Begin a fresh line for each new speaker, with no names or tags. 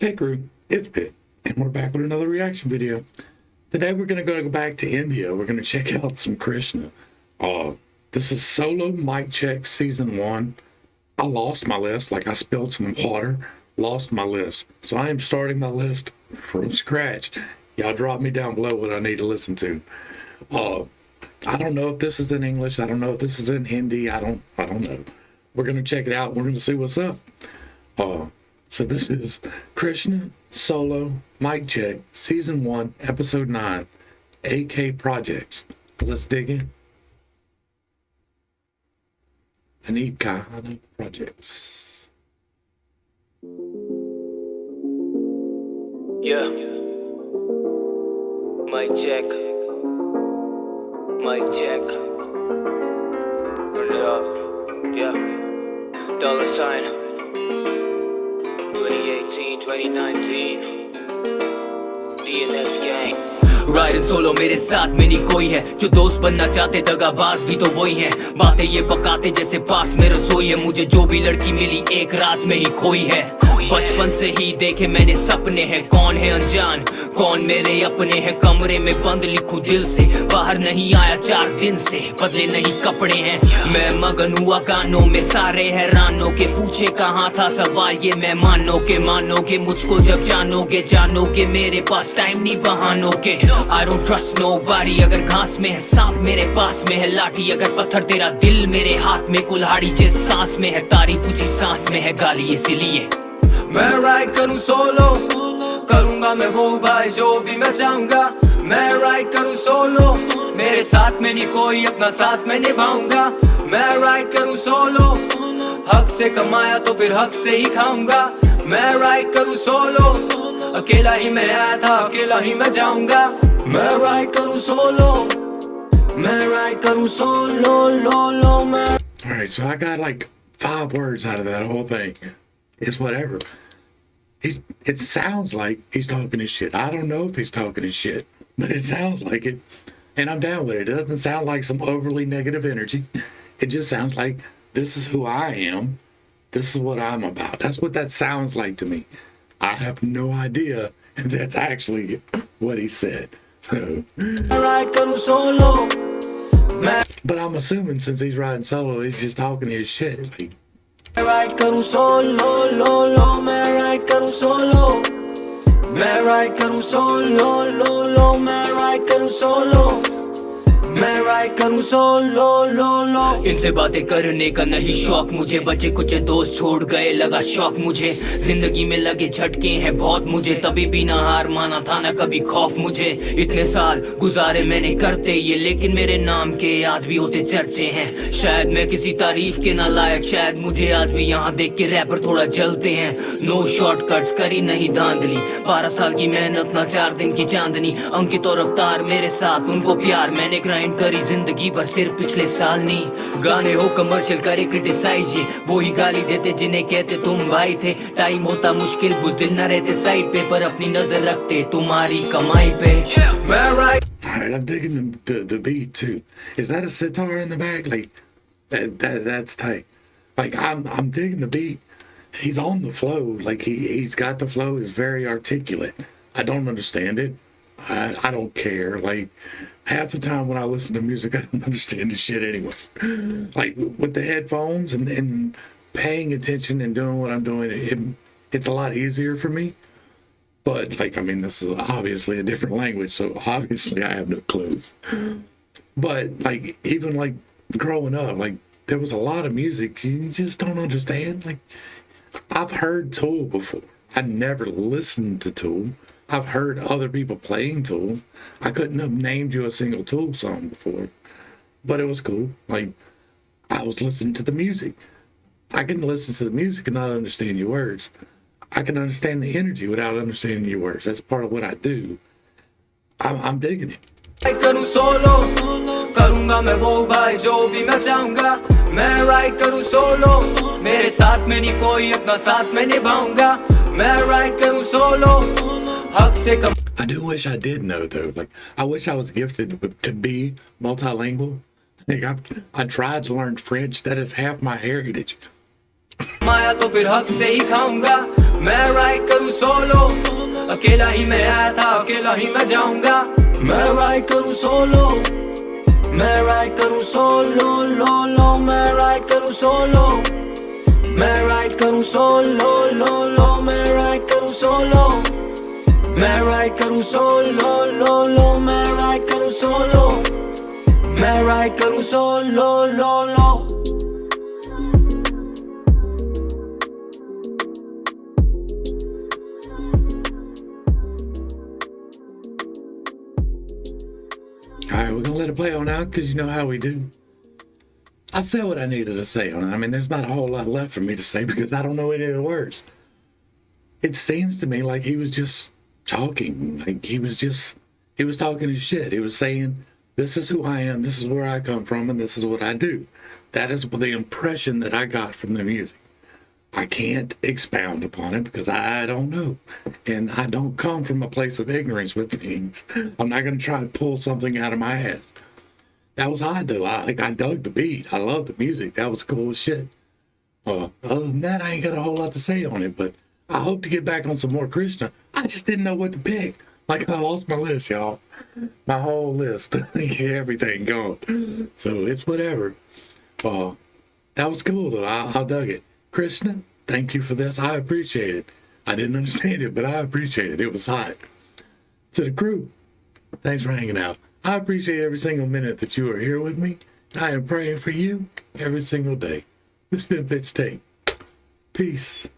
Hey crew, it's Pit, and we're back with another reaction video. Today we're going to go back to India. We're going to check out some Krishna. This is Solo Mic Check Season 1. I lost my list, like I spilled some water, lost my list. So I am starting my list from scratch. Y'all drop me down below what I need to listen to. I don't know if this is in English. I don't know if this is in Hindi. I don't know. We're going to check it out. We're going to see what's up. So this is Krishna Solo Mic Check Season 1 Episode 9 AK Projects. Let's dig in. Aneeb Kahani Projects.
Yeah. Mic check. Mic check. Turn it up. Yeah. Dollar sign. 2018, 2019. DNS gang. Ride solo मेरे साथ में नहीं कोई है जो दोस्त बनना चाहते दगाबाज भी तो वही है बातें ये पकाते जैसे पास में रसोई है मुझे जो भी लड़की मिली एक रात में ही खोई है बचपन से ही देखे मैंने सपने हैं कौन है अनजान कौन मेरे अपने हैं कमरे में बंद लिखूं दिल से बाहर नहीं आया 4 दिन से बदले नहीं कपड़े हैं मैं मगन हुआ गानों में सारे हैरानों के पूछे कहाँ था सवाल ये मैं मानोगे मुझको जब जानोगे मेरे पास टाइम नहीं बहानों के I don't trust nobody अगर घास में है सांप मेरे पास में है लाठी अगर पत्थर तेरा दिल मेरे हाथ में कुल्हाड़ी जिस सांस में है तारीफ उसी सांस में है गाली इसीलिए मैं राइड करूं सोलो करूंगा मैं वो भाई जो भी मैं चाहूंगा मैं राइड करूं सोलो मेरे साथ में नहीं कोई अपना साथ में निभाऊंगा मैं राइड करूं सोलो हक से कमाया तो फिर हक से ही खाऊंगा मैं राइड करूं सोलो अकेला ही मैं आया था अकेला ही मैं जाऊंगा मैं राइड करूं सोलो मैं राइड करूं सोलो लो मैं
Alright, so I got like 5 words out of that whole thing. It's whatever. It sounds like he's talking his shit. I don't know if he's talking his shit, but it sounds like it. And I'm down with it. It doesn't sound like some overly negative energy. It just sounds like this is who I am. This is what I'm about. That's what that sounds like to me. I have no idea if that's actually what he said. But I'm assuming since he's riding solo, he's just talking his shit. Like,
मैं ride करूं solo लो मैं ride करूं solo मैं ride करूं solo लो मैं ride करूं solo मैं ride करूं सोलो लो इनसे बातें करने का नहीं शौक मुझे बचे कुछ दोस्त छोड़ गए लगा शौक मुझे जिंदगी में लगे झटके हैं बहुत मुझे तभी भी ना हार माना था ना कभी खौफ मुझे इतने साल गुजारे मैंने करते ये लेकिन मेरे नाम के आज भी होते चर्चे हैं शायद मैं किसी तारीफ के ना लायक शायद मुझे आज भी यहाँ देख के रैपर थोड़ा जलते हैं नो शॉर्टकट्स करी नहीं धांधली 12 साल की मेहनत ना 4 दिन की चांदनी अंकित और अवतार मेरे साथ उनको प्यार मैंने ग्राइंड करी जिंदगी पर सिर्फ पिछले साल नहीं गाने हो कमर्शियल करे क्रिटिसाइज ये वो ही गाली देते जिन्हें कहते तुम भाई थे टाइम होता मुश्किल बुज़दिल न रहते साइड पे पर अपनी नजर रखते तुम्हारी कमाई पे
Alright, I'm digging the beat too. Is that a sitar in the back? Like that's tight. Like I'm digging the beat. He's on the flow. Like he's got the flow. It's very articulate. I don't understand it. I don't care. Like half the time when I listen to music, I don't understand the shit anyway. Like with the headphones and paying attention and doing what I'm doing, it's a lot easier for me. But like, I mean, this is obviously a different language, so obviously I have no clue. But like, even like growing up, like there was a lot of music you just don't understand. Like I've heard Tool before. I never listened to Tool. I've heard other people playing Tool. I couldn't have named you a single Tool song before, but it was cool. Like I was listening to the music. I can listen to the music and not understand your words. I can understand the energy without understanding your words. That's part of what I do. I'm digging it.
करूं solo करूंगा मैं वो भाई जो भी मैं चाहूंगा मैं राइड करूं सोलो मेरे साथ में नहीं कोई अपना साथ में निभाऊंगा मैं राइड करूं सोलो हक से कम
I do wish I did know though. Like I wish I was gifted to be multilingual. Like I tried to learn French. That is half my heritage.
माया तो फिर हक से ही खाऊंगा मैं राइड करूँ सोलो, अकेला ही मैं आया था, अकेला ही मैं जाऊंगा। मैं राइड करूँ सोलो, मैं राइड करूँ सोलो, लो लो, मैं राइड करूँ सोलो, मैं राइड करूँ सोलो, लो लो, मैं राइड करूँ सोलो, मैं राइड करूँ सोलो, लो लो, मैं राइड करूँ सोलो, मैं राइड करूँ solo, low low.
All right, we're gonna let it play on out because you know how we do. I said what I needed to say on it. I mean, there's not a whole lot left for me to say because I don't know any of the words. It seems to me like he was just talking. Like he was talking his shit. He was saying, this is who I am, this is where I come from, and this is what I do. That is the impression that I got from the music. I can't expound upon it because I don't know. And I don't come from a place of ignorance with things. I'm not going to try to pull something out of my ass. That was hot though. I dug the beat. I love the music. That was cool as shit. Other than that, I ain't got a whole lot to say on it, but I hope to get back on some more Krishna. I just didn't know what to pick. Like, I lost my list, y'all. My whole list. Everything gone. So it's whatever. That was cool though. I dug it. Krishna, thank you for this. I appreciate it. I didn't understand it, but I appreciate it. It was hot. To the crew, thanks for hanging out. I appreciate every single minute that you are here with me. I am praying for you every single day. This has been Fitz Tate. Peace.